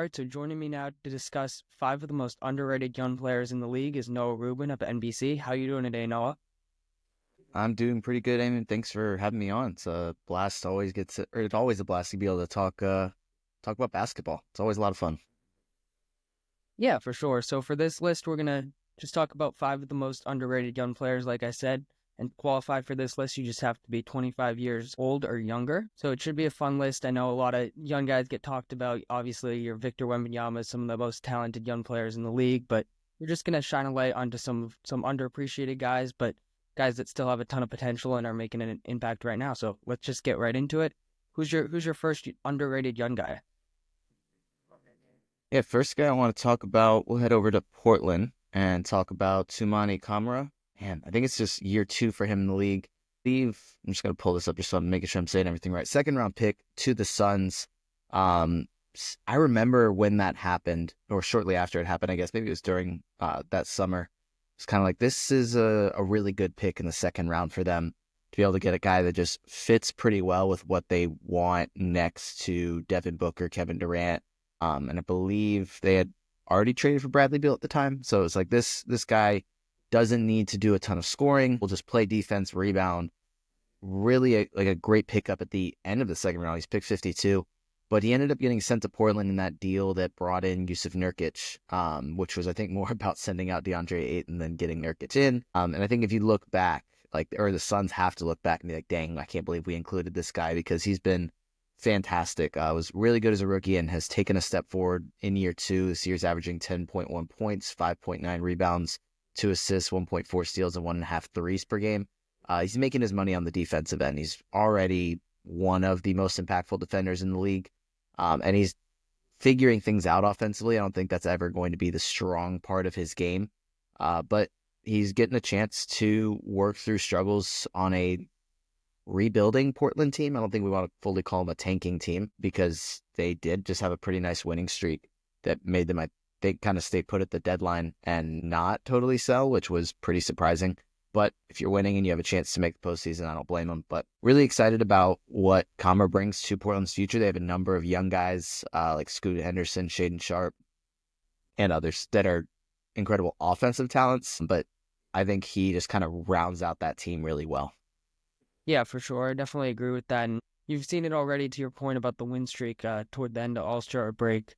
All right, so joining me now to discuss five of the most underrated young players in the league is Noah Rubin of NBC. How you doing today, Noah? I'm doing pretty good, Eamon. Thanks for having me on. It's a blast. It's always a blast to be able to talk about basketball. It's always a lot of fun. Yeah, for sure. So for this list, we're gonna just talk about five of the most underrated young players, like I said. And to qualify for this list, you just have to be 25 years old or younger. So it should be a fun list. I know a lot of young guys get talked about. Obviously, your Victor Wembanyama is some of the most talented young players in the league, but we're just gonna shine a light onto some underappreciated guys, but guys that still have a ton of potential and are making an impact right now. So let's just get right into it. Who's your first underrated young guy? Yeah, first guy I want to talk about, we'll head over to Portland and talk about Tumani Kamara. Man, I think it's just year two for him in the league. I'm just going to pull this up just so I'm making sure I'm saying everything right. Second round pick to the Suns. I remember when that happened, or shortly after it happened, I guess. Maybe it was during that summer. It's kind of like, this is a really good pick in the second round for them to be able to get a guy that just fits pretty well with what they want next to Devin Booker, Kevin Durant. And I believe they had already traded for Bradley Beal at the time. So it's like this guy doesn't need to do a ton of scoring. We'll just play defense, rebound. Really a great pickup at the end of the second round. He's picked 52, but he ended up getting sent to Portland in that deal that brought in Yusuf Nurkic, which was, I think, more about sending out DeAndre Ayton than getting Nurkic in. And I think if you look back, or the Suns have to look back and be like, dang, I can't believe we included this guy, because he's been fantastic. Was really good as a rookie and has taken a step forward in year two. This year's averaging 10.1 points, 5.9 rebounds, 2 assists, 1.4 steals, and 1.5 threes per game. He's making his money on the defensive end. He's already one of the most impactful defenders in the league. And he's figuring things out offensively. I don't think that's ever going to be the strong part of his game. But he's getting a chance to work through struggles on a rebuilding Portland team. I don't think we want to fully call them a tanking team, because they did just have a pretty nice winning streak that made them, I think, kind of stay put at the deadline and not totally sell, which was pretty surprising. But if you're winning and you have a chance to make the postseason, I don't blame them. But really excited about what Kamara brings to Portland's future. They have a number of young guys like Scoot Henderson, Shaden Sharp, and others that are incredible offensive talents. But I think he just kind of rounds out that team really well. Yeah, for sure. I definitely agree with that. And you've seen it already to your point about the win streak toward the end of All-Star break.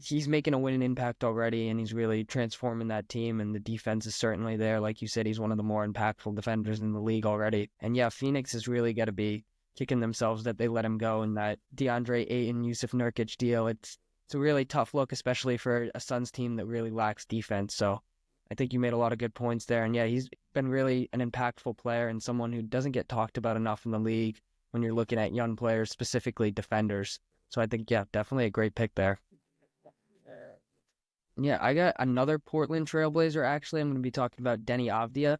He's making a winning impact already, and he's really transforming that team, and the defense is certainly there. Like you said, he's one of the more impactful defenders in the league already. And yeah, Phoenix has really got to be kicking themselves that they let him go in that DeAndre Ayton, Yusuf Nurkic deal. It's a really tough look, especially for a Suns team that really lacks defense. So I think you made a lot of good points there. And yeah, he's been really an impactful player and someone who doesn't get talked about enough in the league when you're looking at young players, specifically defenders. So I think, yeah, definitely a great pick there. Yeah, I got another Portland Trailblazer, actually. I'm going to be talking about Denny Avdia.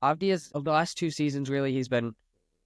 Avdia's, of the last two seasons, really, he's been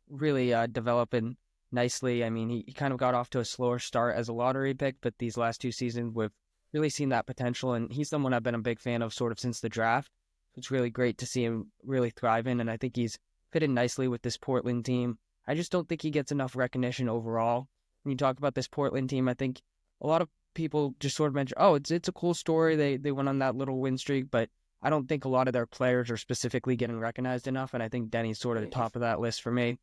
really developing nicely. I mean, he kind of got off to a slower start as a lottery pick, but these last two seasons, we've really seen that potential, and he's someone I've been a big fan of sort of since the draft. It's really great to see him really thriving, and I think he's fitted nicely with this Portland team. I just don't think he gets enough recognition overall. When you talk about this Portland team, I think a lot of people just sort of mention, oh, it's a cool story. They went on that little win streak, but I don't think a lot of their players are specifically getting recognized enough, and I think Denny's sort of the top of that list for me.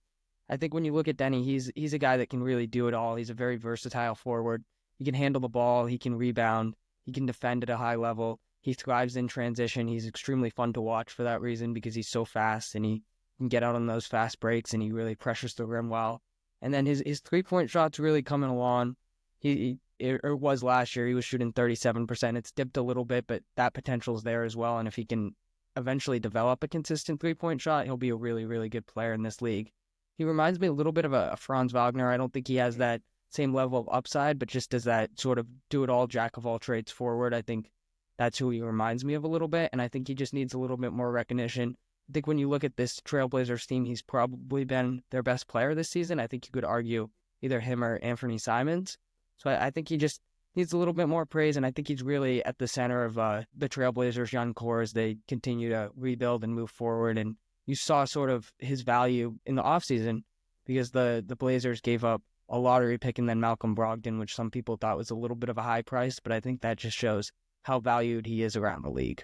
I think when you look at Denny, he's a guy that can really do it all. He's a very versatile forward. He can handle the ball. He can rebound. He can defend at a high level. He thrives in transition. He's extremely fun to watch for that reason, because he's so fast and he can get out on those fast breaks, and he really pressures the rim well. And then his 3-point shot's really coming along. It was last year. He was shooting 37%. It's dipped a little bit, but that potential is there as well. And if he can eventually develop a consistent 3-point shot, he'll be a really, really good player in this league. He reminds me a little bit of a Franz Wagner. I don't think he has that same level of upside, but just as that sort of do-it-all, jack-of-all-trades forward, I think that's who he reminds me of a little bit, and I think he just needs a little bit more recognition. I think when you look at this Trailblazers team, he's probably been their best player this season. I think you could argue either him or Anthony Simons. So I think he just needs a little bit more praise, and I think he's really at the center of the Trailblazers' young core as they continue to rebuild and move forward. And you saw sort of his value in the offseason, because the Blazers gave up a lottery pick and then Malcolm Brogdon, which some people thought was a little bit of a high price, but I think that just shows how valued he is around the league.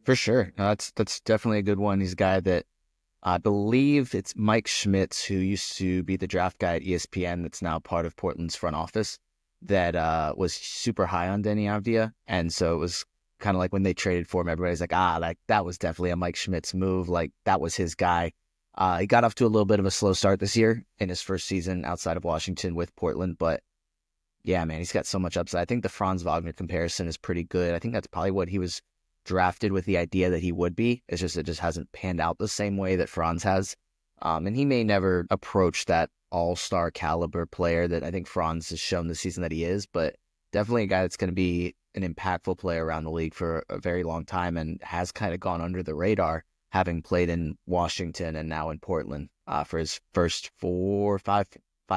For sure. No, that's definitely a good one. He's a guy that I believe it's Mike Schmitz, who used to be the draft guy at ESPN, that's now part of Portland's front office, that was super high on Denny Avdia. And so it was kind of like when they traded for him, everybody's like, like that was definitely a Mike Schmitz move. Like that was his guy. He got off to a little bit of a slow start this year in his first season outside of Washington with Portland. But yeah, man, he's got so much upside. I think the Franz Wagner comparison is pretty good. I think that's probably what he was drafted with the idea that he would be. It's just it just hasn't panned out the same way that Franz has. And he may never approach that all-star caliber player that I think Franz has shown this season that he is, but definitely a guy that's going to be an impactful player around the league for a very long time and has kind of gone under the radar, having played in Washington and now in Portland for his first 5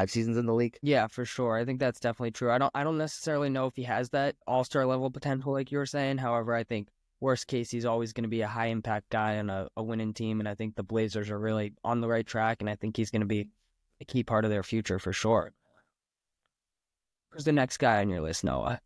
seasons in the league. Yeah, for sure. I think that's definitely true. I don't necessarily know if he has that all-star level potential like you were saying. However, I think worst case, he's always going to be a high-impact guy on a winning team, and I think the Blazers are really on the right track, and I think he's going to be a key part of their future for sure. Who's the next guy on your list, Noah?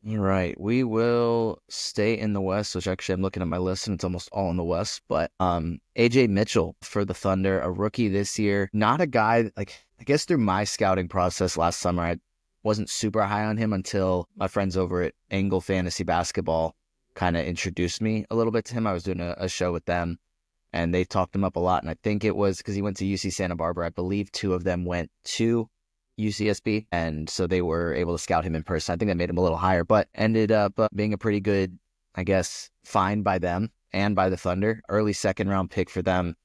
All right, we will stay in the West, which actually I'm looking at my list and it's almost all in the West. But AJ Mitchell for the Thunder, a rookie this year, not a guy like I guess through my scouting process last summer, I wasn't super high on him until my friends over at Angle Fantasy Basketball kind of introduced me a little bit to him. I was doing a show with them and they talked him up a lot. And I think it was because he went to UC Santa Barbara. I believe 2 of them went to UCSB, and so they were able to scout him in person. I think that made him a little higher, but ended up being a pretty good, I guess, find by them and by the Thunder. Early second-round pick for them,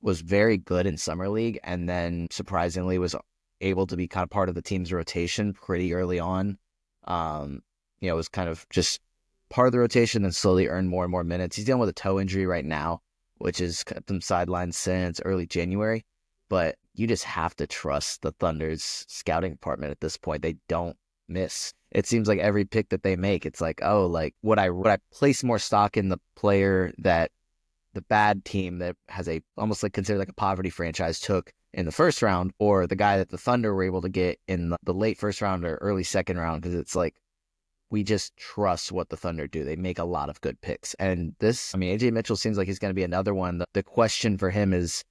was very good in Summer League, and then surprisingly was able to be kind of part of the team's rotation pretty early on. It was kind of just part of the rotation, then slowly earned more and more minutes. He's dealing with a toe injury right now, which has kept him sidelined since early January, but you just have to trust the Thunder's scouting department at this point. They don't miss. It seems like every pick that they make, it's like, oh, like would I place more stock in the player that the bad team that has a almost like considered like a poverty franchise took in the first round, or the guy that the Thunder were able to get in the late first round or early second round? Because it's like we just trust what the Thunder do. They make a lot of good picks. And this, I mean, AJ Mitchell seems like he's going to be another one. The question for him is,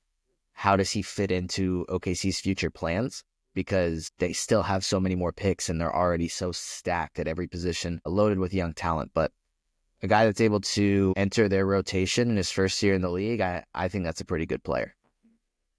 how does he fit into OKC's future plans? Because they still have so many more picks and they're already so stacked at every position, loaded with young talent. But a guy that's able to enter their rotation in his first year in the league, I think that's a pretty good player.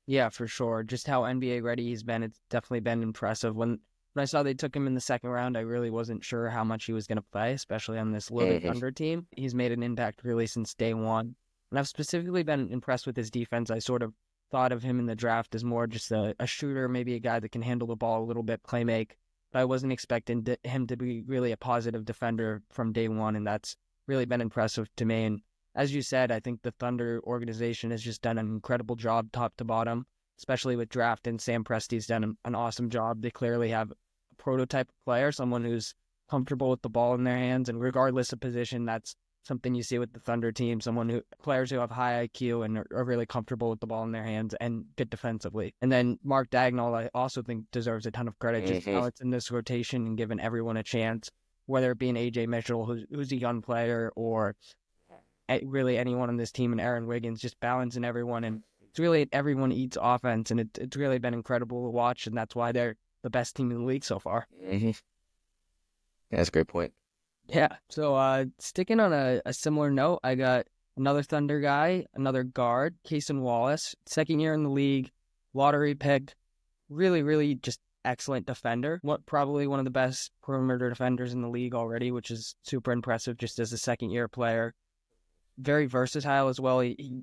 Yeah, for sure. Just how NBA ready he's been, it's definitely been impressive. When I saw they took him in the second round, I really wasn't sure how much he was going to play, especially on this loaded Thunder team. He's made an impact really since day one. And I've specifically been impressed with his defense. I sort of thought of him in the draft as more just a shooter, maybe a guy that can handle the ball a little bit, play make. But I wasn't expecting him to be really a positive defender from day one, and that's really been impressive to me. And as you said, I think the Thunder organization has just done an incredible job top to bottom, especially with draft, and Sam Presti's done an awesome job. They clearly have a prototype player, someone who's comfortable with the ball in their hands, and regardless of position, that's something you see with the Thunder team, players who have high IQ and are really comfortable with the ball in their hands and good defensively. And then Mark Dagnall, I also think deserves a ton of credit, just how it's in this rotation and giving everyone a chance, whether it be an AJ Mitchell, who's a young player, or really anyone on this team, and Aaron Wiggins, just balancing everyone. And it's really everyone eats offense, and it's really been incredible to watch, and that's why they're the best team in the league so far. Yeah, that's a great point. Yeah, so sticking on a similar note, I got another Thunder guy, another guard, Cason Wallace, second year in the league, lottery pick, really, really just excellent defender. Probably one of the best perimeter defenders in the league already, which is super impressive just as a second-year player. Very versatile as well. He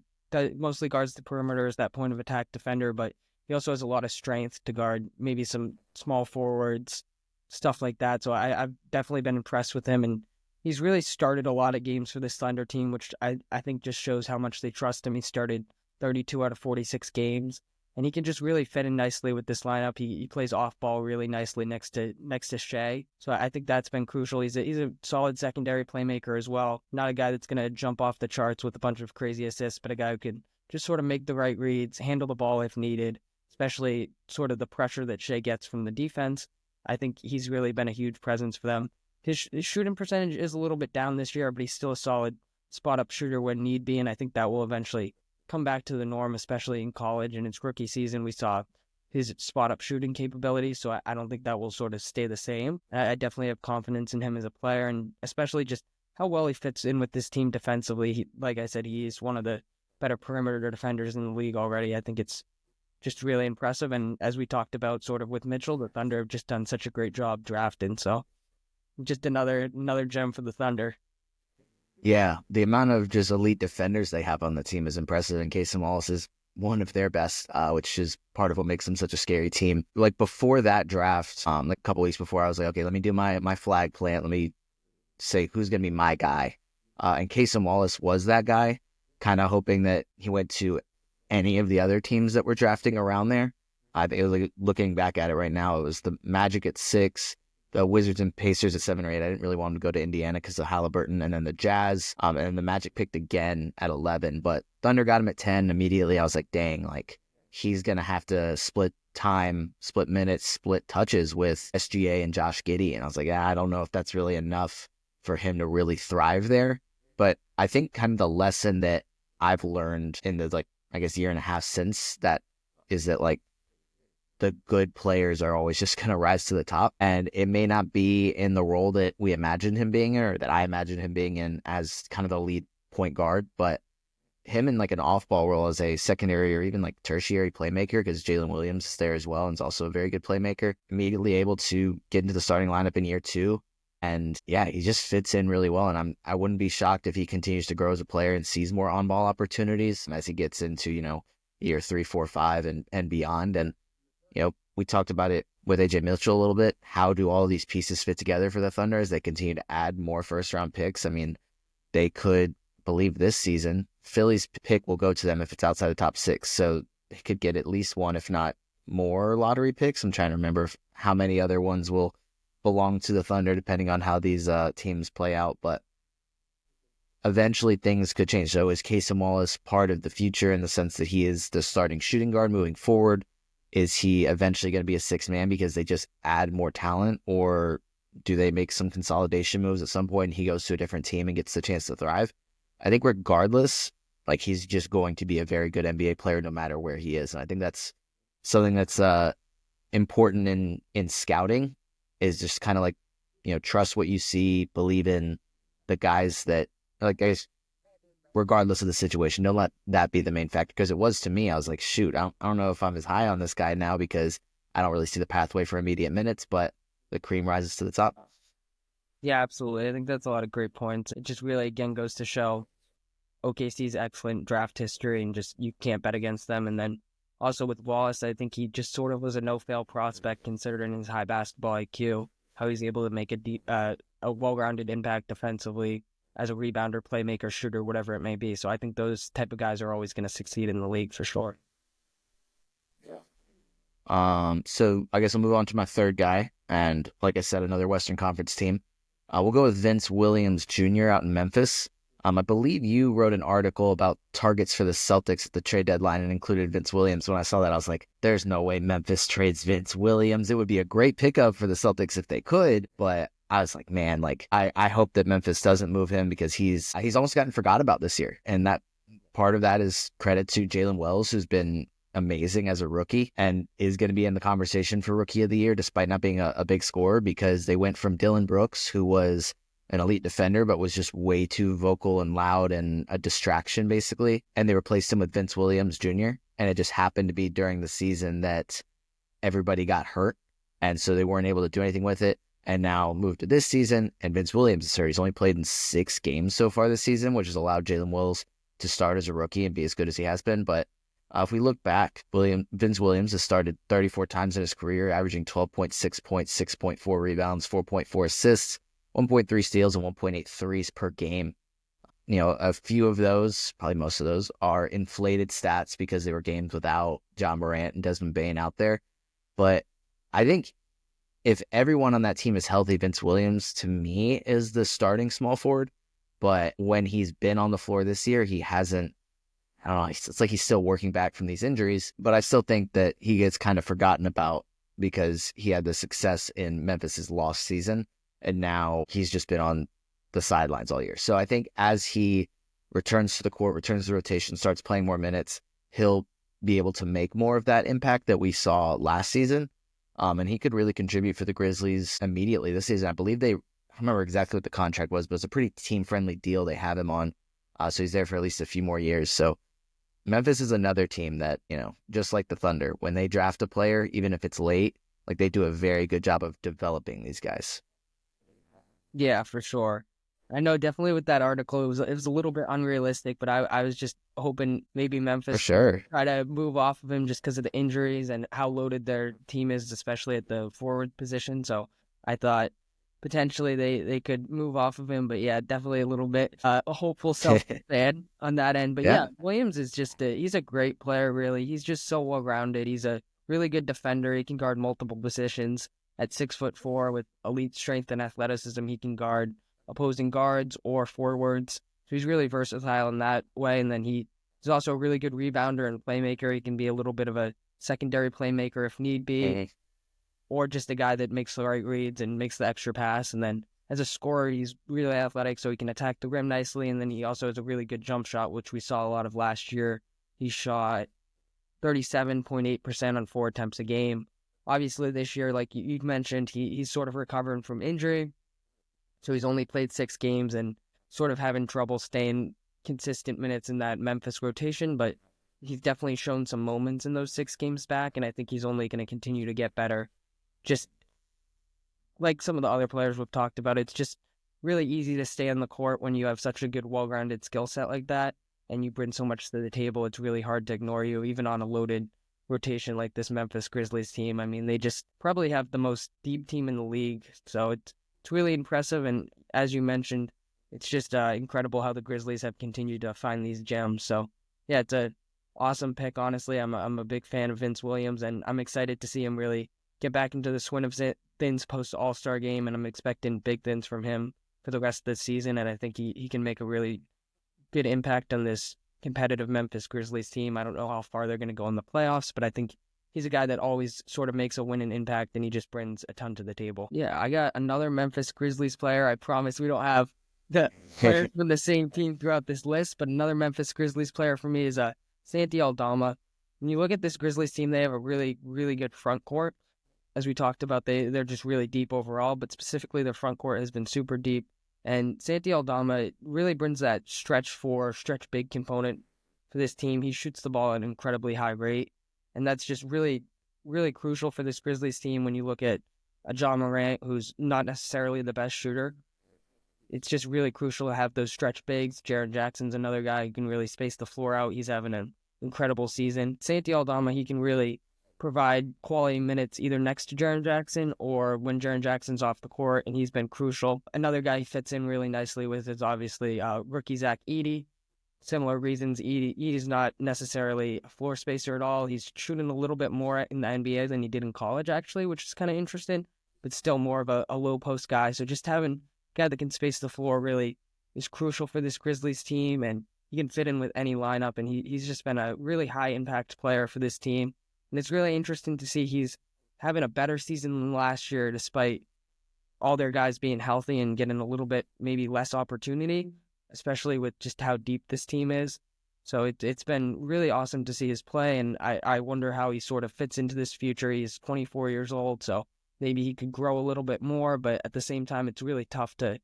mostly guards the perimeter as that point of attack defender, but he also has a lot of strength to guard maybe some small forwards, stuff like that. So I've definitely been impressed with him, and he's really started a lot of games for this Thunder team, which I think just shows how much they trust him. He started 32 out of 46 games, and he can just really fit in nicely with this lineup. He plays off ball really nicely next to Shea. So I think that's been crucial. He's a solid secondary playmaker as well. Not a guy that's going to jump off the charts with a bunch of crazy assists, but a guy who can just sort of make the right reads, handle the ball if needed. especially sort of the pressure that Shea gets from the defense. I think he's really been a huge presence for them. His shooting percentage is a little bit down this year, but he's still a solid spot-up shooter when need be, and I think that will eventually come back to the norm, especially in college. In its rookie season, we saw his spot-up shooting capabilities, so I don't think that will sort of stay the same. I definitely have confidence in him as a player, and especially just how well he fits in with this team defensively. Like I said, he is one of the better perimeter defenders in the league already. I think it's just really impressive, and as we talked about sort of with Mitchell, the Thunder have just done such a great job drafting, so just another gem for the Thunder. Yeah, the amount of just elite defenders they have on the team is impressive. And Casey Wallace is one of their best, which is part of what makes them such a scary team. Like before that draft, like a couple weeks before, I was like, okay, let me do my flag plant. Let me say who's going to be my guy. And Casey Wallace was that guy, kind of hoping that he went to any of the other teams that were drafting around there. I think it was like, looking back at it right now, it was the Magic at 6, the Wizards and Pacers at 7 or 8. I didn't really want him to go to Indiana because of Halliburton, and then the Jazz, and then the Magic picked again at 11. But Thunder got him at 10 immediately. I was like, dang, like he's gonna have to split time, split minutes, split touches with SGA and Josh Giddey. And I was like, I don't know if that's really enough for him to really thrive there. But I think kind of the lesson that I've learned in the like I guess year and a half since that is that like the good players are always just going to rise to the top. And it may not be in the role that we imagined him being in or that I imagined him being in as kind of the lead point guard, but him in like an off-ball role as a secondary or even like tertiary playmaker, because Jalen Williams is there as well and is also a very good playmaker, immediately able to get into the starting lineup in year 2. And yeah, he just fits in really well. And I wouldn't be shocked if he continues to grow as a player and sees more on-ball opportunities as he gets into, year 3, 4, 5 and beyond. And we talked about it with AJ Mitchell a little bit. How do all these pieces fit together for the Thunder as they continue to add more first-round picks? I mean, they could believe this season Philly's pick will go to them if it's outside the top 6. So they could get at least one, if not more, lottery picks. I'm trying to remember how many other ones will belong to the Thunder depending on how these teams play out. But eventually things could change. So is Casey Wallace part of the future in the sense that he is the starting shooting guard moving forward? Is he eventually going to be a 6-man because they just add more talent, or do they make some consolidation moves at some point and he goes to a different team and gets the chance to thrive? I think regardless, like he's just going to be a very good NBA player no matter where he is. And I think that's something that's important in scouting, is just kind of like, trust what you see, believe in the guys that, like, guys, regardless of the situation, don't let that be the main factor. Because it was to me, I was like, shoot, I don't know if I'm as high on this guy now because I don't really see the pathway for immediate minutes, but the cream rises to the top. Yeah, absolutely. I think that's a lot of great points. It just really, again, goes to show OKC's excellent draft history and just you can't bet against them. And then also with Wallace, I think he just sort of was a no-fail prospect considering his high basketball IQ, how he's able to make a well-rounded impact defensively as a rebounder, playmaker, shooter, whatever it may be. So I think those type of guys are always going to succeed in the league for sure. So I guess I'll move on to my third guy. And like I said, another Western Conference team. We'll go with Vince Williams Jr. out in Memphis. I believe you wrote an article about targets for the Celtics at the trade deadline and included Vince Williams. When I saw that, I was like, there's no way Memphis trades Vince Williams. It would be a great pickup for the Celtics if they could, but I was like, man, like I hope that Memphis doesn't move him because he's almost gotten forgot about this year. And that part of that is credit to Jalen Wells, who's been amazing as a rookie and is going to be in the conversation for Rookie of the Year despite not being a big scorer, because they went from Dylan Brooks, who was an elite defender but was just way too vocal and loud and a distraction basically, and they replaced him with Vince Williams Jr. And it just happened to be during the season that everybody got hurt, and so they weren't able to do anything with it. And now moved to this season, and Vince Williams is hurt. He's only played in 6 games so far this season, which has allowed Jalen Wells to start as a rookie and be as good as he has been. But if we look back, Vince Williams has started 34 times in his career, averaging 12.6 points, 6.4 rebounds, 4.4 assists, 1.3 steals, and 1.8 threes per game. A few of those, probably most of those, are inflated stats because they were games without John Morant and Desmond Bane out there. But I think if everyone on that team is healthy, Vince Williams, to me, is the starting small forward. But when he's been on the floor this year, he hasn't I don't know, it's like he's still working back from these injuries, but I still think that he gets kind of forgotten about because he had the success in Memphis's lost season, and now he's just been on the sidelines all year. So I think as he returns to the court, returns to the rotation, starts playing more minutes, he'll be able to make more of that impact that we saw last season. And he could really contribute for the Grizzlies immediately this season. I believe I don't remember exactly what the contract was, but it's a pretty team-friendly deal they have him on. So he's there for at least a few more years. So Memphis is another team that, just like the Thunder, when they draft a player, even if it's late, like they do a very good job of developing these guys. Yeah, for sure. I know definitely with that article, it was a little bit unrealistic, but I was just hoping maybe For Memphis sure. try to move off of him just because of the injuries and how loaded their team is, especially at the forward position. So I thought potentially they could move off of him, but yeah, definitely a little bit a hopeful self-fan on that end. But Yeah. yeah, Williams is he's a great player, really. He's just so well-rounded. He's a really good defender. He can guard multiple positions. At 6'4" with elite strength and athleticism, he can guard opposing guards or forwards. So he's really versatile in that way. And then he's also a really good rebounder and playmaker. He can be a little bit of a secondary playmaker if need be, Mhm. or just a guy that makes the right reads and makes the extra pass. And then as a scorer, he's really athletic, so he can attack the rim nicely. And then he also has a really good jump shot, which we saw a lot of last year. He shot 37.8% on 4 attempts a game. Obviously, this year, like you mentioned, he's sort of recovering from injury. So he's only played 6 games and sort of having trouble staying consistent minutes in that Memphis rotation. But he's definitely shown some moments in those 6 games back. And I think he's only going to continue to get better. Just like some of the other players we've talked about, it's just really easy to stay on the court when you have such a good, well-rounded skill set like that. And you bring so much to the table, it's really hard to ignore you, even on a loaded rotation like this Memphis Grizzlies team. I mean, they just probably have the most deep team in the league. So it's really impressive. And as you mentioned, it's just incredible how the Grizzlies have continued to find these gems. So yeah, it's a awesome pick. Honestly, I'm a big fan of Vince Williams, and I'm excited to see him really get back into the swing of things post All-Star game. And I'm expecting big things from him for the rest of the season. And I think he can make a really good impact on this competitive Memphis Grizzlies team. I don't know how far they're going to go in the playoffs, but I think he's a guy that always sort of makes a winning impact, and he just brings a ton to the table. Yeah, I got another Memphis Grizzlies player. I promise we don't have the players from the same team throughout this list, but another Memphis Grizzlies player for me is Santi Aldama. When you look at this Grizzlies team, they have a really, really good front court. As we talked about, they're just really deep overall, but specifically their front court has been super deep. And Santi Aldama really brings that stretch big component for this team. He shoots the ball at an incredibly high rate. And that's just really, really crucial for this Grizzlies team when you look at a John Morant, who's not necessarily the best shooter. It's just really crucial to have those stretch bigs. Jaren Jackson's another guy who can really space the floor out. He's having an incredible season. Santi Aldama, he can really provide quality minutes either next to Jaren Jackson or when Jaren Jackson's off the court, and he's been crucial. Another guy he fits in really nicely with is obviously rookie Zach Edey. Similar reasons, Edey's not necessarily a floor spacer at all. He's shooting a little bit more in the NBA than he did in college, actually, which is kind of interesting, but still more of a low post guy. So just having a guy that can space the floor really is crucial for this Grizzlies team, and he can fit in with any lineup, and he's just been a really high impact player for this team. And it's really interesting to see he's having a better season than last year, despite all their guys being healthy and getting a little bit maybe less opportunity, especially with just how deep this team is. So it's been really awesome to see his play, and I wonder how he sort of fits into this future. He's 24 years old, so maybe he could grow a little bit more, but at the same time, it's really tough to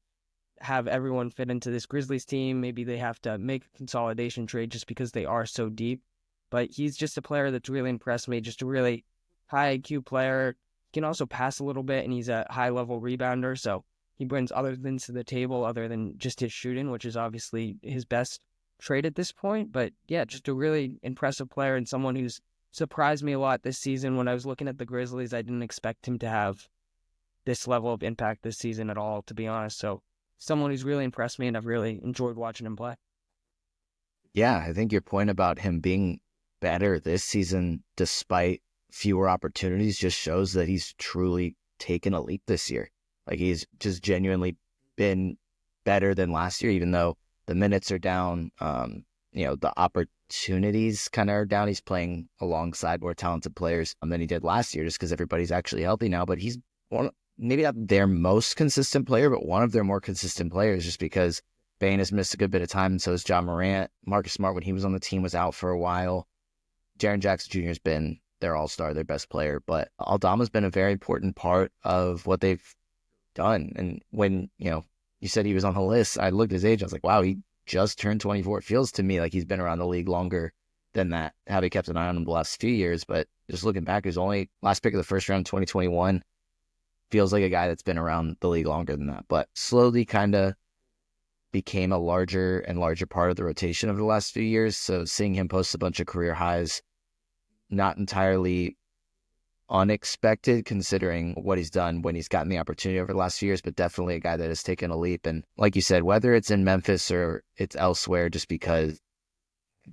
have everyone fit into this Grizzlies team. Maybe they have to make a consolidation trade just because they are so deep. But he's just a player that's really impressed me, just a really high IQ player. He can also pass a little bit, and he's a high-level rebounder, so he brings other things to the table other than just his shooting, which is obviously his best trait at this point. But yeah, just a really impressive player and someone who's surprised me a lot this season. When I was looking at the Grizzlies, I didn't expect him to have this level of impact this season at all, to be honest. So someone who's really impressed me, and I've really enjoyed watching him play. Yeah, I think your point about him being better this season despite fewer opportunities just shows that he's truly taken a leap this year. Like he's just genuinely been better than last year, even though the minutes are down. the opportunities kind of are down. He's playing alongside more talented players than he did last year just because everybody's actually healthy now. But he's maybe not their most consistent player, but one of their more consistent players just because Bane has missed a good bit of time, and so has John Morant. Marcus Smart, when he was on the team, was out for a while. Jaren Jackson Jr. has been their all-star, their best player. But Aldama's been a very important part of what they've done. And when, you said he was on the list, I looked at his age. I was like, wow, he just turned 24. It feels to me like he's been around the league longer than that. Have kept an eye on him the last few years. But just looking back, his only last pick of the first round, 2021, feels like a guy that's been around the league longer than that. But slowly kind of became a larger and larger part of the rotation over the last few years. So seeing him post a bunch of career highs, not entirely unexpected considering what he's done when he's gotten the opportunity over the last few years, but definitely a guy that has taken a leap. And like you said, whether it's in Memphis or it's elsewhere, just because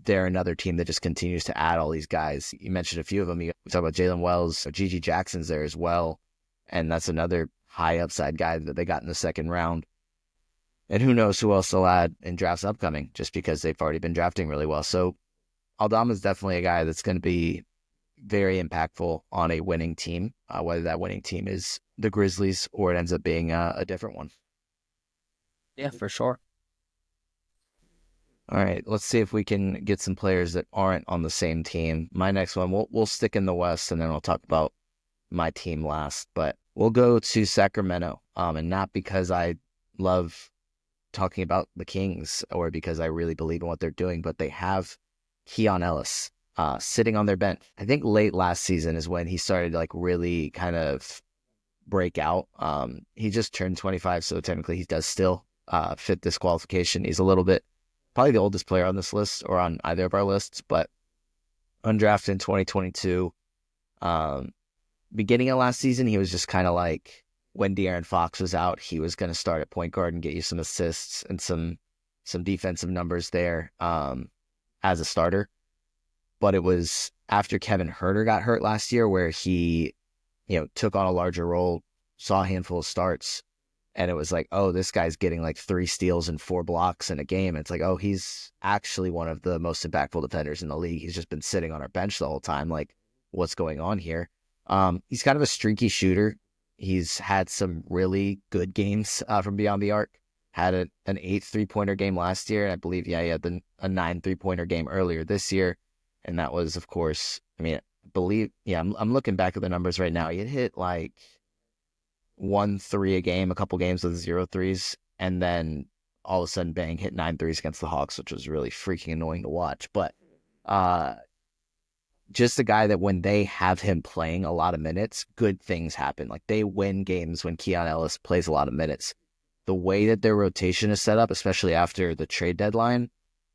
they're another team that just continues to add all these guys. You mentioned a few of them. We talk about Jalen Wells, Gigi Jackson's there as well. And that's another high upside guy that they got in the second round. And who knows who else they'll add in drafts upcoming, just because they've already been drafting really well. So Aldama's definitely a guy that's going to be very impactful on a winning team, whether that winning team is the Grizzlies or it ends up being a different one. Yeah, for sure. All right, let's see if we can get some players that aren't on the same team. My next one, we'll stick in the West, and then I'll talk about my team last. But we'll go to Sacramento, and not because I love talking about the Kings or because I really believe in what they're doing, but they have Keon Ellis sitting on their bench. I think late last season is when he started like really kind of break out. He just turned 25, so technically he does still fit this qualification. He's a little bit probably the oldest player on this list or on either of our lists, but undrafted in 2022. Beginning of last season, he was just kind of like when De'Aaron Fox was out, he was going to start at point guard and get you some assists and some defensive numbers there as a starter. But it was after Kevin Huerter got hurt last year where he, took on a larger role, saw a handful of starts, and it was like, oh, this guy's getting like 3 steals and 4 blocks in a game. It's like, oh, he's actually one of the most impactful defenders in the league. He's just been sitting on our bench the whole time. Like, what's going on here? He's kind of a streaky shooter. He's had some really good games from beyond the arc. Had an 8 3-pointer game last year. And I believe, he had a 9 3-pointer game earlier this year. And that was, of course, I'm looking back at the numbers right now. He had hit like 1 3 a game, a couple games with 0 threes. And then all of a sudden, bang, hit 9 threes against the Hawks, which was really freaking annoying to watch. But just a guy that when they have him playing a lot of minutes, good things happen. Like they win games when Keon Ellis plays a lot of minutes. The way that their rotation is set up, especially after the trade deadline,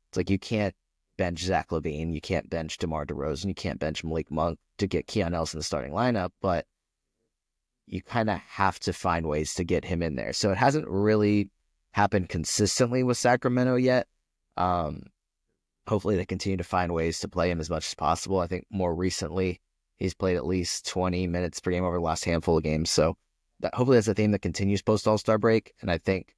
it's like you can't bench Zach LaVine, you can't bench DeMar DeRozan, you can't bench Malik Monk to get Keon Ellis in the starting lineup, but you kind of have to find ways to get him in there. So it hasn't really happened consistently with Sacramento yet. Hopefully they continue to find ways to play him as much as possible. I think more recently he's played at least 20 minutes per game over the last handful of games. So hopefully that's a theme that continues post All-Star break. And I think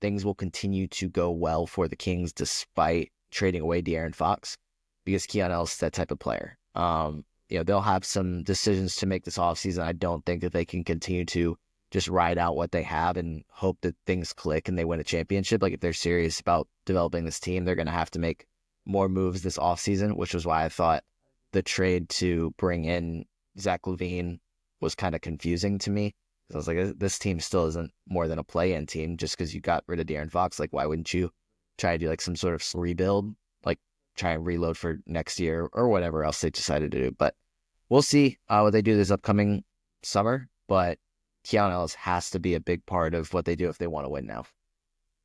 things will continue to go well for the Kings despite trading away De'Aaron Fox, because Keon Ellis is that type of player. They'll have some decisions to make this offseason. I don't think that they can continue to just ride out what they have and hope that things click and they win a championship. Like if they're serious about developing this team, they're going to have to make more moves this offseason, which was why I thought the trade to bring in Zach LaVine was kind of confusing to me. I was like, this team still isn't more than a play-in team just because you got rid of De'Aaron Fox. Like, why wouldn't you try to do like some sort of rebuild, like try and reload for next year or whatever else they decided to do? But we'll see what they do this upcoming summer. But Keon Ellis has to be a big part of what they do if they want to win now.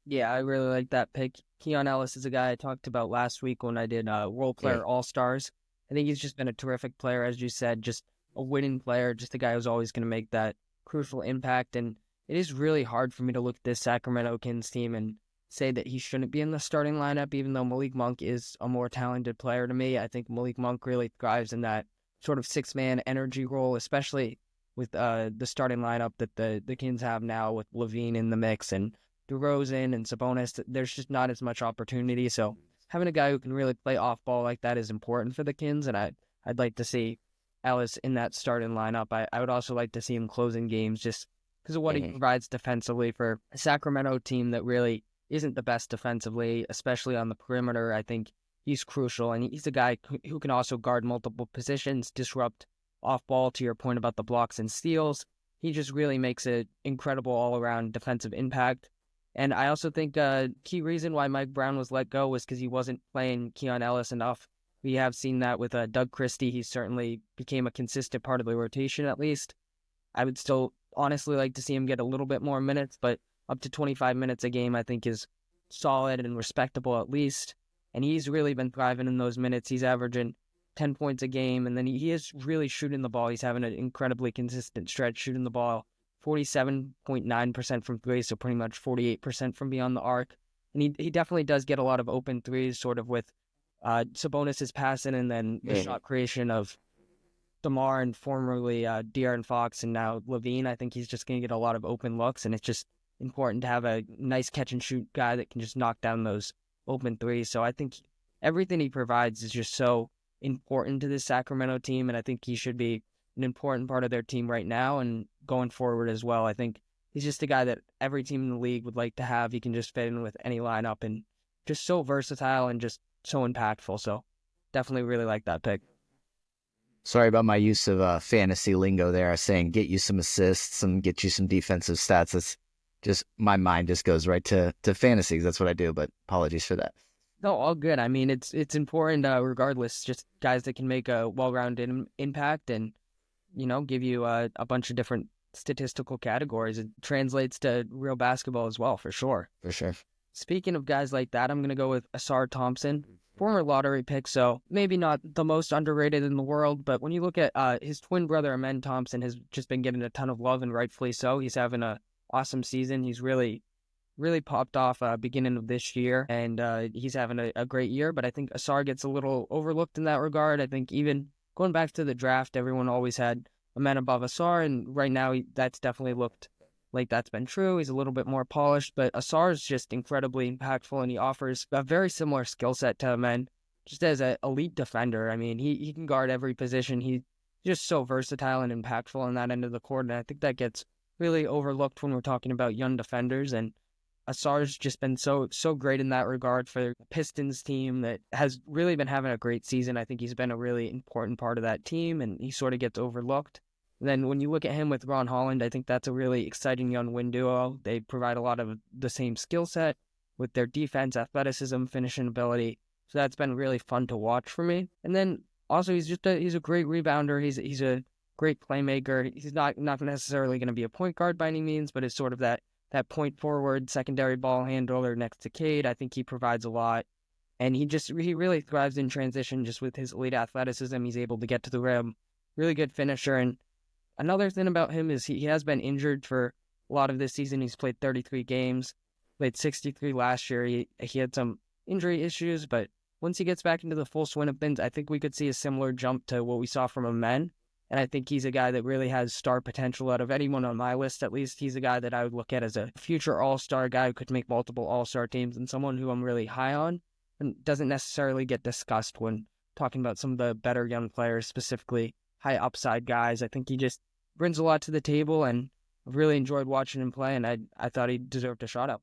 Yeah, I really like that pick. Keon Ellis is a guy I talked about last week when I did Role Player All-Stars. I think he's just been a terrific player, as you said, just a winning player, just a guy who's always going to make that crucial impact. And it is really hard for me to look at this Sacramento Kings team and say that he shouldn't be in the starting lineup, even though Malik Monk is a more talented player to me. I think Malik Monk really thrives in that sort of 6-man energy role, especially with the starting lineup that the Kings have now with LaVine in the mix and DeRozan and Sabonis. There's just not as much opportunity. So having a guy who can really play off ball like that is important for the Kings, and I'd like to see Ellis in that starting lineup. I would also like to see him closing games just because of what he Mhm. provides defensively for a Sacramento team that really isn't the best defensively, especially on the perimeter. I think he's crucial, and he's a guy who can also guard multiple positions, disrupt off ball, to your point about the blocks and steals. He just really makes an incredible all-around defensive impact. And I also think a key reason why Mike Brown was let go was because he wasn't playing Keon Ellis enough. We have seen that with Doug Christie. He certainly became a consistent part of the rotation, at least. I would still honestly like to see him get a little bit more minutes, but up to 25 minutes a game, I think, is solid and respectable at least. And he's really been thriving in those minutes. He's averaging 10 points a game, and then he is really shooting the ball. He's having an incredibly consistent stretch shooting the ball, 47.9% from three, so pretty much 48% from beyond the arc. And he definitely does get a lot of open threes, sort of with Sabonis' passing and then the shot creation of DeMar and formerly De'Aaron Fox and now Levine. I think he's just going to get a lot of open looks, and it's just important to have a nice catch and shoot guy that can just knock down those open threes. So I think everything he provides is just so important to this Sacramento team, and I think he should be an important part of their team right now and going forward as well. I think he's just a guy that every team in the league would like to have. He can just fit in with any lineup and just so versatile and just so impactful. So definitely really like that pick. Sorry about my use of fantasy lingo there. I was saying get you some assists and get you some defensive stats. That's just my mind just goes right to fantasies. That's what I do, but apologies for that. No, all good. I mean, it's important regardless. Just guys that can make a well-rounded impact and give you a bunch of different statistical categories. It translates to real basketball as well, for sure. For sure. Speaking of guys like that, I'm gonna go with Asar Thompson, former lottery pick, so maybe not the most underrated in the world, but when you look at his twin brother, Amen Thompson, has just been getting a ton of love, and rightfully so. He's having a awesome season. He's really popped off beginning of this year, and he's having a great year, but I think Asar gets a little overlooked in that regard. I think even going back to the draft, everyone always had Amen above Asar, and right now that's definitely looked like that's been true. He's a little bit more polished, but Asar is just incredibly impactful, and he offers a very similar skill set to Amen, just as an elite defender. I mean, he can guard every position. He's just so versatile and impactful on that end of the court, and I think that gets really overlooked when we're talking about young defenders, and Asar's just been so great in that regard for the Pistons team that has really been having a great season. I think he's been a really important part of that team, and he sort of gets overlooked. And then when you look at him with Ron Holland, I think that's a really exciting young wing duo. They provide a lot of the same skill set with their defense, athleticism, finishing ability. So that's been really fun to watch for me. And then also he's a great rebounder. He's a great playmaker. He's not necessarily going to be a point guard by any means, but is sort of that point forward, secondary ball handler next to Cade. I think he provides a lot. And he really thrives in transition just with his elite athleticism. He's able to get to the rim. Really good finisher. And another thing about him is he has been injured for a lot of this season. He's played 33 games, played 63 last year. He had some injury issues, but once he gets back into the full swing of things, I think we could see a similar jump to what we saw from Amen. And I think he's a guy that really has star potential out of anyone on my list. At least he's a guy that I would look at as a future all-star guy who could make multiple all-star teams and someone who I'm really high on and doesn't necessarily get discussed when talking about some of the better young players, specifically high upside guys. I think he just brings a lot to the table, and I've really enjoyed watching him play, and I thought he deserved a shout out.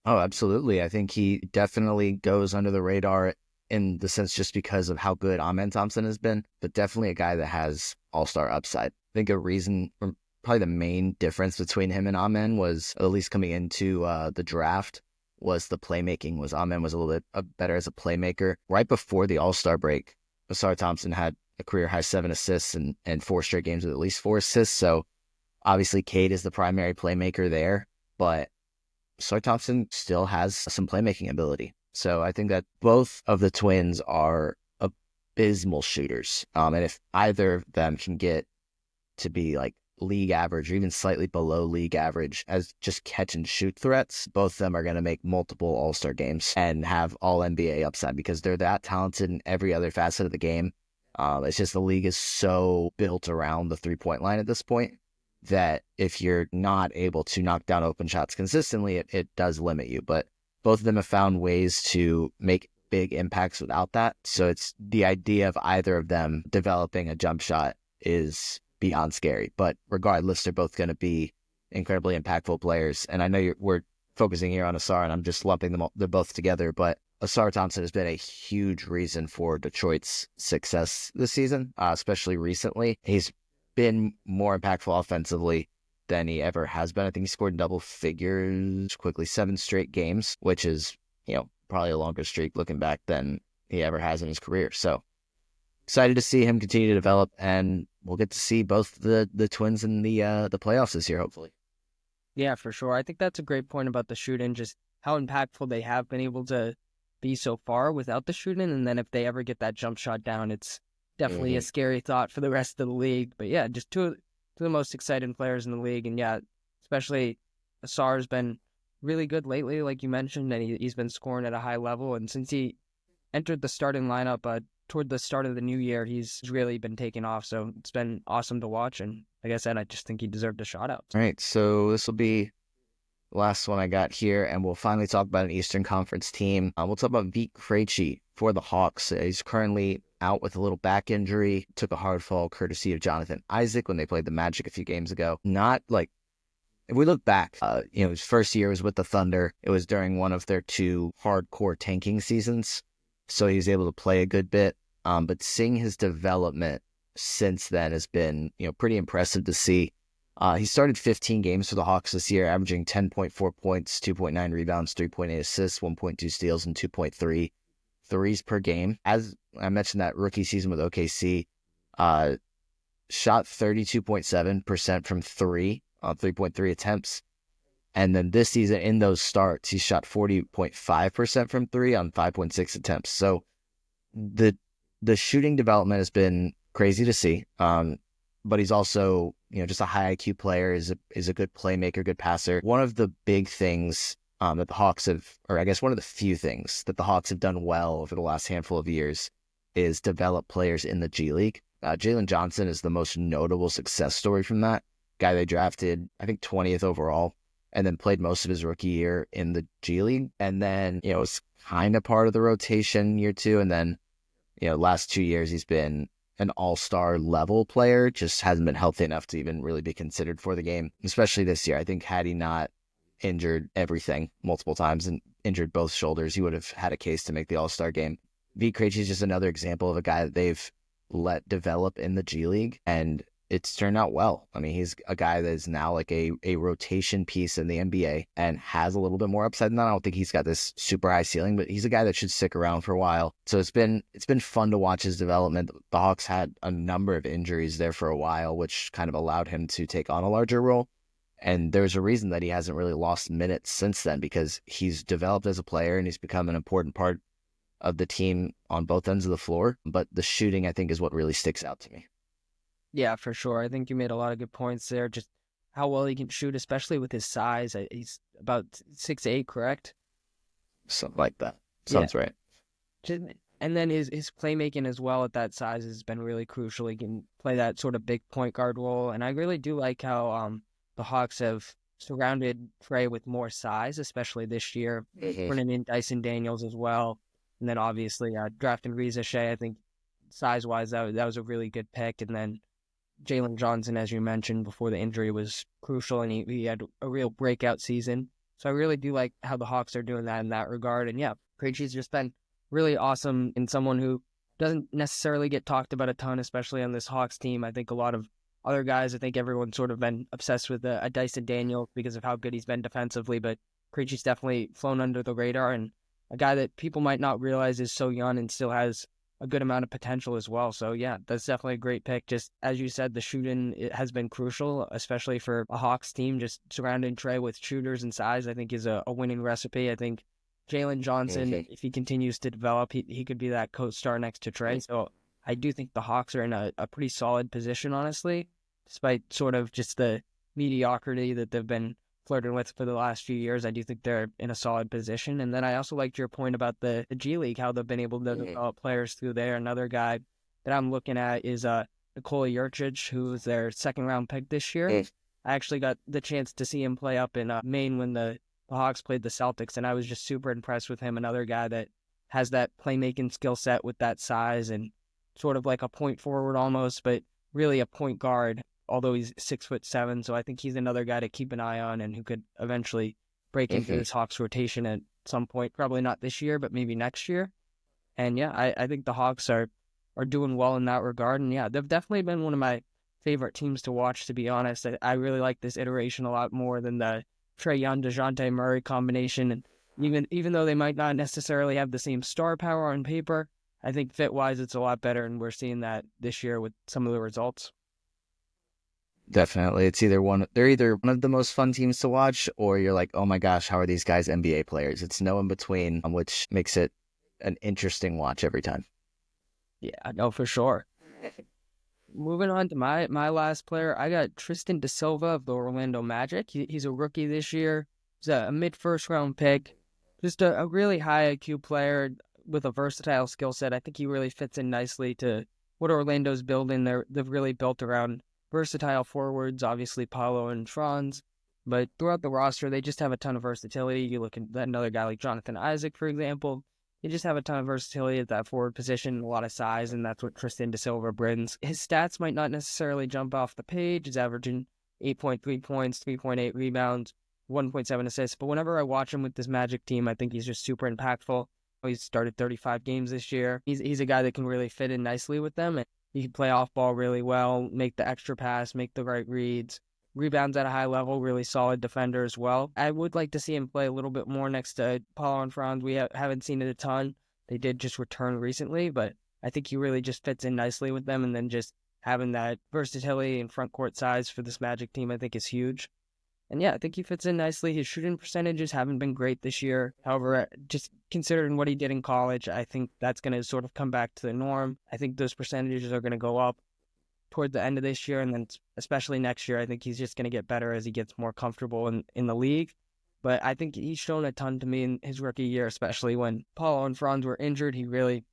Oh, absolutely. I think he definitely goes under the radar in the sense just because of how good Amen Thompson has been, but definitely a guy that has all-star upside. I think a reason, or probably the main difference between him and Amen was, at least coming into the draft, was the playmaking. Was Amen was a little bit better as a playmaker. Right before the All-Star break, Asar Thompson had a career-high 7 assists and 4 straight games with at least 4 assists, so obviously Cade is the primary playmaker there, but Asar Thompson still has some playmaking ability. So I think that both of the twins are abysmal shooters. And if either of them can get to be like league average or even slightly below league average as just catch and shoot threats, both of them are going to make multiple all-star games and have all NBA upside because they're that talented in every other facet of the game. It's just the league is so built around the three-point line at this point that if you're not able to knock down open shots consistently, it does limit you. But both of them have found ways to make big impacts without that. So it's the idea of either of them developing a jump shot is beyond scary. But regardless, they're both going to be incredibly impactful players. And I know we're focusing here on Asar, and I'm just lumping them all, they're both together. But Asar Thompson has been a huge reason for Detroit's success this season, especially recently. He's been more impactful offensively than he ever has been. I think he scored in double figures quickly, 7 straight games, which is, probably a longer streak looking back than he ever has in his career. So excited to see him continue to develop, and we'll get to see both the Twins in the playoffs this year, hopefully. Yeah, for sure. I think that's a great point about the shoot-in, just how impactful they have been able to be so far without the shoot-in, and then if they ever get that jump shot down, it's definitely a scary thought for the rest of the league. But yeah, just two of the most exciting players in the league, and yeah, especially Asar's been really good lately, like you mentioned, and he's been scoring at a high level, and since he entered the starting lineup toward the start of the new year, he's really been taking off, so it's been awesome to watch, and like I said, I just think he deserved a shout out. All right, so this will be the last one I got here, and we'll finally talk about an Eastern Conference team. We'll talk about Vít Krejci for the Hawks. He's currently out with a little back injury, took a hard fall courtesy of Jonathan Isaac when they played the Magic a few games ago. Not like, if we look back, his first year was with the Thunder. It was during one of their 2 hardcore tanking seasons, so he was able to play a good bit. But seeing his development since then has been, pretty impressive to see. He started 15 games for the Hawks this year, averaging 10.4 points, 2.9 rebounds, 3.8 assists, 1.2 steals, and 2.3 threes per game. As I mentioned, that rookie season with OKC, shot 32.7% from 3 on 3.3 attempts. And then this season, in those starts, he shot 40.5% from 3 on 5.6 attempts. So the shooting development has been crazy to see. But he's also, just a high IQ player, is a good playmaker, good passer. One of the big things that the Hawks have, or I guess one of the few things that the Hawks have done well over the last handful of years, is develop players in the G League. Jalen Johnson is the most notable success story from that. Guy they drafted, I think 20th overall, and then played most of his rookie year in the G League. And then, was kind of part of the rotation year 2. And then, last 2 years he's been an all-star level player, just hasn't been healthy enough to even really be considered for the game, especially this year. I think had he not injured everything multiple times and injured both shoulders, he would have had a case to make the all-star game. Vít Krejci is just another example of a guy that they've let develop in the G League, and it's turned out well. I mean, he's a guy that is now like a rotation piece in the NBA and has a little bit more upside than that. I don't think he's got this super high ceiling, but he's a guy that should stick around for a while. So it's been fun to watch his development. The Hawks had a number of injuries there for a while, which kind of allowed him to take on a larger role. And there's a reason that he hasn't really lost minutes since then, because he's developed as a player and he's become an important part of the team on both ends of the floor. But the shooting, I think, is what really sticks out to me. Yeah, for sure. I think you made a lot of good points there. Just how well he can shoot, especially with his size. He's about 6'8", correct? Something like that. Sounds right. And then his playmaking as well at that size has been really crucial. He can play that sort of big point guard role. And I really do like how the Hawks have surrounded Trey with more size, especially this year. Bringing in Dyson Daniels as well. And then obviously drafting Reza Shea, I think size-wise that was a really good pick. And then Jalen Johnson, as you mentioned before the injury, was crucial, and he had a real breakout season. So I really do like how the Hawks are doing that in that regard. And yeah, Krejci's just been really awesome, and someone who doesn't necessarily get talked about a ton, especially on this Hawks team. I think a lot of other guys, I think everyone's sort of been obsessed with a Dyson Daniels because of how good he's been defensively, but Krejci's definitely flown under the radar, and a guy that people might not realize is so young and still has a good amount of potential as well. So yeah, that's definitely a great pick. Just as you said, the shooting, it has been crucial, especially for a Hawks team. Just surrounding Trey with shooters and size, I think, is a winning recipe. I think Jalen Johnson, if he continues to develop, he could be that co-star next to Trey. So I do think the Hawks are in a pretty solid position, honestly, despite sort of just the mediocrity that they've been flirting with for the last few years. I do think they're in a solid position. And then I also liked your point about the G League, how they've been able to develop players through there. Another guy that I'm looking at is Nikola Jurčić, who was their second-round pick this year. I actually got the chance to see him play up in Maine when the the Hawks played the Celtics, and I was just super impressed with him. Another guy that has that playmaking skill set with that size and sort of like a point forward almost, but really a point guard, although he's 6'7". So I think he's another guy to keep an eye on and who could eventually break into Hmm. this Hawks rotation at some point. Probably not this year, but maybe next year. And yeah, I think the Hawks are doing well in that regard. And yeah, they've definitely been one of my favorite teams to watch, to be honest. I really like this iteration a lot more than the Trae Young, DeJounte Murray combination. And even though they might not necessarily have the same star power on paper, I think fit wise it's a lot better, and we're seeing that this year with some of the results. Definitely. They're either one of the most fun teams to watch, or you're like, oh my gosh, how are these guys NBA players? It's no in between, which makes it an interesting watch every time. Yeah, no, for sure. Moving on to my last player, I got Tristan da Silva of the Orlando Magic. He's a rookie this year. He's a mid first round pick, just a really high IQ player with a versatile skill set. I think he really fits in nicely to what Orlando's building. They've really built around versatile forwards, obviously Paulo and Franz, but throughout the roster they just have a ton of versatility. You look at another guy like Jonathan Isaac, for example. You just have a ton of versatility at that forward position, a lot of size, and that's what Tristan da Silva brings. His stats might not necessarily jump off the page. He's averaging 8.3 points, 3.8 rebounds, 1.7 assists. But whenever I watch him with this Magic team, I think he's just super impactful. He's started 35 games this year. He's a guy that can really fit in nicely with them, and he can play off ball really well, make the extra pass, make the right reads, rebounds at a high level, really solid defender as well. I would like to see him play a little bit more next to Paulo and Franz. We haven't seen it a ton. They did just return recently, but I think he really just fits in nicely with them. And then just having that versatility and front court size for this Magic team, I think is huge. And yeah, I think he fits in nicely. His shooting percentages haven't been great this year. However, just considering what he did in college, I think that's going to sort of come back to the norm. I think those percentages are going to go up toward the end of this year, and then especially next year. I think he's just going to get better as he gets more comfortable in the league. But I think he's shown a ton to me in his rookie year, especially when Paulo and Franz were injured. He really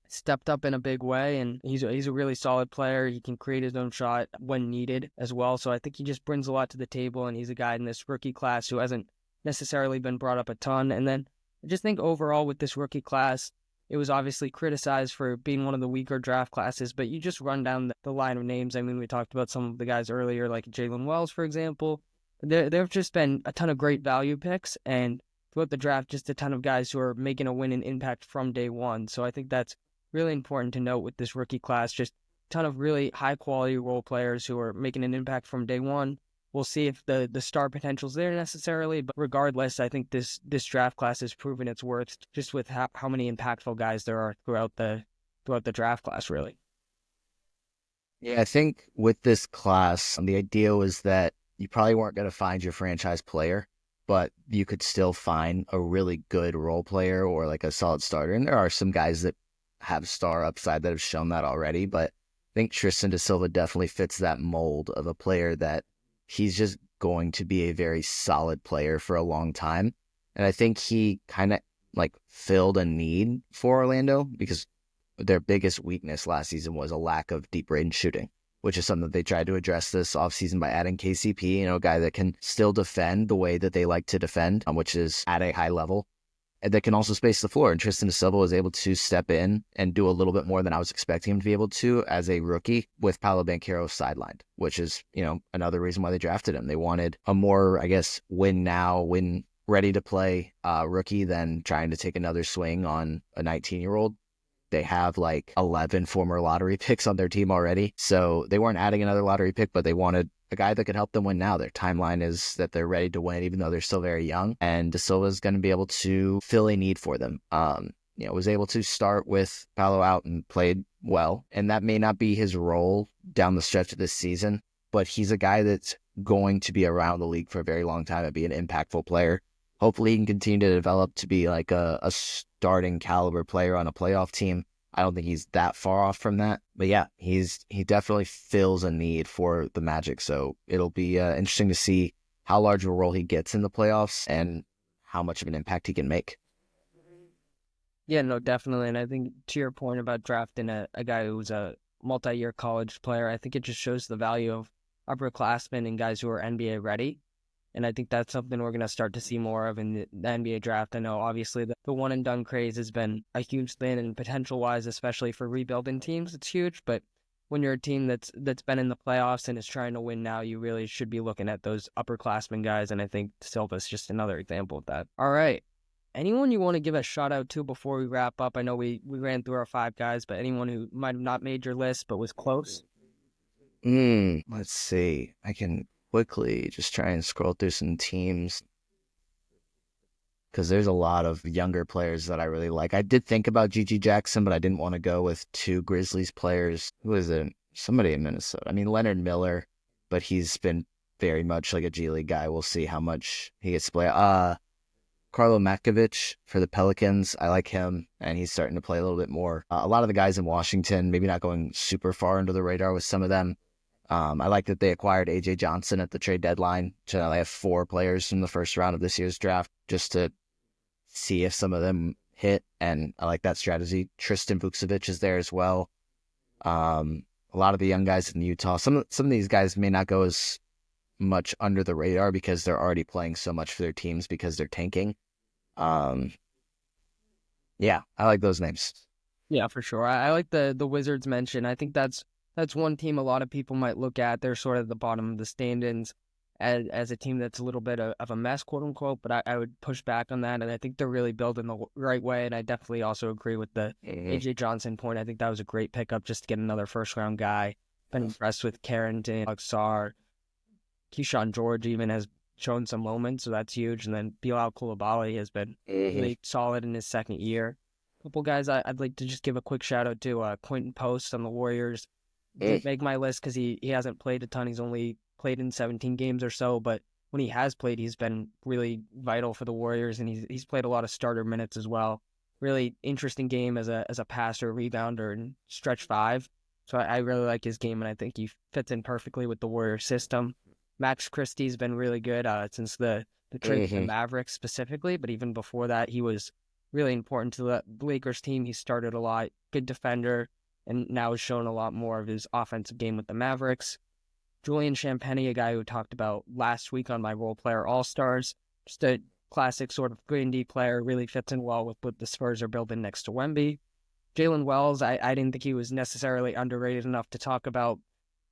stepped up in a big way, and he's a really solid player. He can create his own shot when needed as well. So I think he just brings a lot to the table, and he's a guy in this rookie class who hasn't necessarily been brought up a ton. And then I just think overall with this rookie class, it was obviously criticized for being one of the weaker draft classes, but you just run down the line of names. I mean, we talked about some of the guys earlier, like Jalen Wells, for example. There have just been a ton of great value picks, and throughout the draft, just a ton of guys who are making a win and impact from day one. So I think that's really important to note with this rookie class. Just a ton of really high quality role players who are making an impact from day one. We'll see if the star potential's there necessarily, but regardless, I think this draft class has proven its worth just with how many impactful guys there are throughout the draft class, really. Yeah, I think with this class, the idea was that you probably weren't going to find your franchise player, but you could still find a really good role player or like a solid starter. And there are some guys that have star upside that have shown that already, but I think Tristan da Silva definitely fits that mold of a player that he's just going to be a very solid player for a long time. And I think he kind of like filled a need for Orlando because their biggest weakness last season was a lack of deep range shooting, which is something that they tried to address this offseason by adding KCP, a guy that can still defend the way that they like to defend, which is at a high level, and that can also space the floor. And Tristan da Silva was able to step in and do a little bit more than I was expecting him to be able to as a rookie with Paolo Banchero sidelined, which is, another reason why they drafted him. They wanted a more, I guess, win now, win ready to play rookie than trying to take another swing on a 19-year-old. They have like 11 former lottery picks on their team already. So they weren't adding another lottery pick, but they wanted a guy that could help them win now. Their timeline is that they're ready to win, even though they're still very young. And Da Silva is going to be able to fill a need for them. Was able to start with Paolo out and played well. And that may not be his role down the stretch of this season, but he's a guy that's going to be around the league for a very long time and be an impactful player. Hopefully he can continue to develop to be like a starting caliber player on a playoff team. I don't think he's that far off from that. But yeah, he definitely fills a need for the Magic. So it'll be interesting to see how large of a role he gets in the playoffs and how much of an impact he can make. Yeah, no, definitely. And I think to your point about drafting a guy who's a multi-year college player, I think it just shows the value of upperclassmen and guys who are NBA ready. And I think that's something we're going to start to see more of in the NBA draft. I know obviously the one and done craze has been a huge thing, and potential wise, especially for rebuilding teams, it's huge. But when you're a team that's been in the playoffs and is trying to win now, you really should be looking at those upperclassmen guys. And I think Silva's just another example of that. All right. Anyone you want to give a shout out to before we wrap up? I know we ran through our 5 guys, but anyone who might have not made your list but was close? Let's see. I can quickly just try and scroll through some teams because there's a lot of younger players that I really like. I did think about G.G. Jackson, but I didn't want to go with 2 Grizzlies players. Who is it? Somebody in Minnesota. I mean, Leonard Miller, but he's been very much like a G League guy. We'll see how much he gets to play. Karlo Matkovic for the Pelicans. I like him, and he's starting to play a little bit more. A lot of the guys in Washington, maybe not going super far under the radar with some of them. I like that they acquired A.J. Johnson at the trade deadline. So now they have 4 players from the first round of this year's draft just to see if some of them hit, and I like that strategy. Tristan Vukcevic is there as well. A lot of the young guys in Utah. Some of these guys may not go as much under the radar because they're already playing so much for their teams because they're tanking. Yeah, I like those names. Yeah, for sure. I like the Wizards mention. I think that's one team a lot of people might look at. They're sort of the bottom of the standings as a team that's a little bit of a mess, quote unquote, but I would push back on that, and I think they're really building the right way, and I definitely also agree with the A.J. Johnson point. I think that was a great pickup just to get another first-round guy. Been impressed with Carrington, Aksar, Keyshawn George even has shown some moments, so that's huge, and then Bilal Coulibaly has been really solid in his second year. A couple guys I'd like to just give a quick shout-out to, Quentin Post on the Warriors. Didn't make my list because he hasn't played a ton. He's only played in 17 games or so, but when he has played, he's been really vital for the Warriors, and he's played a lot of starter minutes as well. Really interesting game as a passer, rebounder, and stretch 5. So I really like his game, and I think he fits in perfectly with the Warriors system. Max Christie's been really good since the trade with the Mavericks specifically, but even before that, he was really important to the Lakers team. He started a lot, good defender, and now has shown a lot more of his offensive game with the Mavericks. Julian Champagnie, a guy who talked about last week on my Role Player All-Stars, just a classic sort of grindy player, really fits in well with what the Spurs are building next to Wemby. Jalen Wells, I didn't think he was necessarily underrated enough to talk about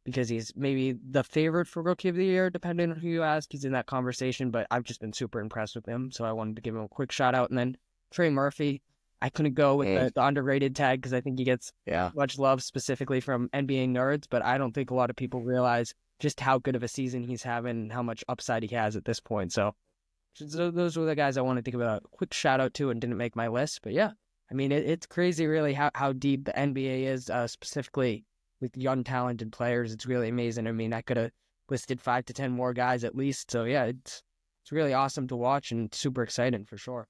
because he's maybe the favorite for Rookie of the Year, depending on who you ask. He's in that conversation, but I've just been super impressed with him, so I wanted to give him a quick shout-out. And then Trey Murphy, I couldn't go with the underrated tag because I think he gets much love specifically from NBA nerds, but I don't think a lot of people realize just how good of a season he's having and how much upside he has at this point. So those were the guys I wanted to give a quick shout out to and didn't make my list. But yeah, I mean, it's crazy really how deep the NBA is, specifically with young talented players. It's really amazing. I mean, I could have listed 5 to 10 more guys at least. So yeah, it's really awesome to watch and super exciting for sure.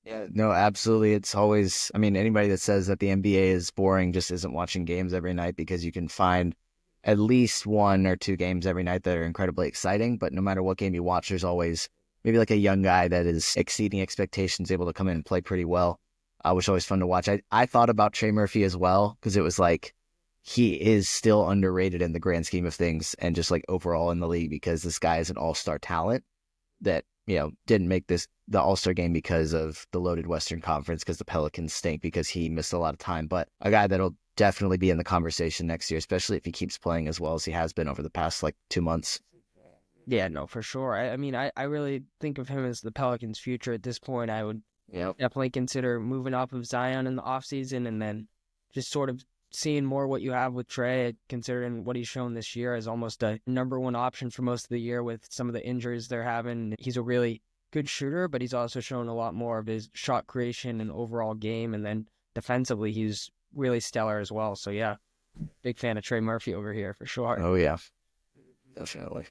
Yeah, no, absolutely. It's always, I mean, anybody that says that the NBA is boring just isn't watching games every night because you can find at least 1 or 2 games every night that are incredibly exciting. But no matter what game you watch, there's always maybe like a young guy that is exceeding expectations, able to come in and play pretty well, which is always fun to watch. I thought about Trey Murphy as well because it was like he is still underrated in the grand scheme of things and just like overall in the league because this guy is an all-star talent that, you know, didn't make the All-Star game because of the loaded Western Conference because the Pelicans stink because he missed a lot of time. But a guy that'll definitely be in the conversation next year, especially if he keeps playing as well as he has been over the past 2 months. Yeah, no, for sure. I mean, I really think of him as the Pelicans' future at this point. I would definitely consider moving off of Zion in the offseason and then just sort of seeing more what you have with Trey, considering what he's shown this year as almost a number 1 option for most of the year with some of the injuries they're having. He's a really good shooter, but he's also shown a lot more of his shot creation and overall game. And then defensively, he's really stellar as well. So yeah, big fan of Trey Murphy over here for sure. Oh yeah, definitely.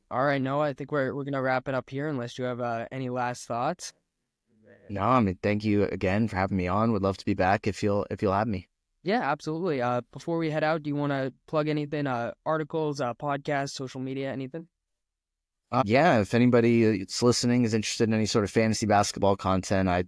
All right, Noah, I think we're going to wrap it up here unless you have any last thoughts. No, I mean, thank you again for having me on. Would love to be back if you'll have me. Yeah, absolutely. Before we head out, do you want to plug anything? Articles, podcasts, social media, anything? Yeah, if anybody that's listening is interested in any sort of fantasy basketball content, I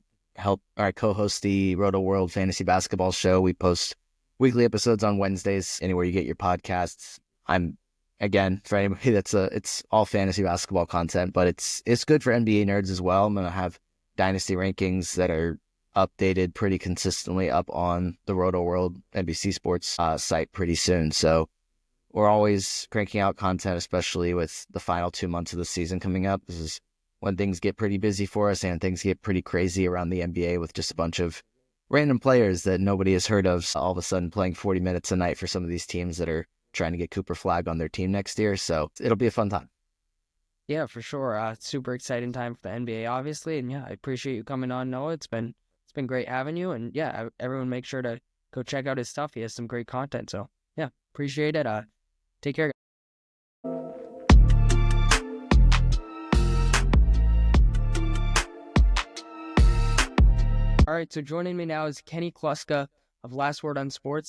co-host the Roto World Fantasy Basketball Show. We post weekly episodes on Wednesdays, anywhere you get your podcasts. I'm again, for anybody it's all fantasy basketball content, but it's good for NBA nerds as well. I'm gonna have dynasty rankings that are updated pretty consistently up on the Roto World NBC Sports site pretty soon. So we're always cranking out content, especially with the final 2 months of the season coming up. This is when things get pretty busy for us and things get pretty crazy around the NBA with just a bunch of random players that nobody has heard of all of a sudden playing 40 minutes a night for some of these teams that are trying to get Cooper Flag on their team next year. So it'll be a fun time. Yeah, for sure. Super exciting time for the NBA, obviously, and yeah, I appreciate you coming on, Noah. It's been great having you, and yeah, everyone make sure to go check out his stuff. He has some great content. So yeah, appreciate it. Take care. All right, so joining me now is Kenny Kluska of Last Word on Sports.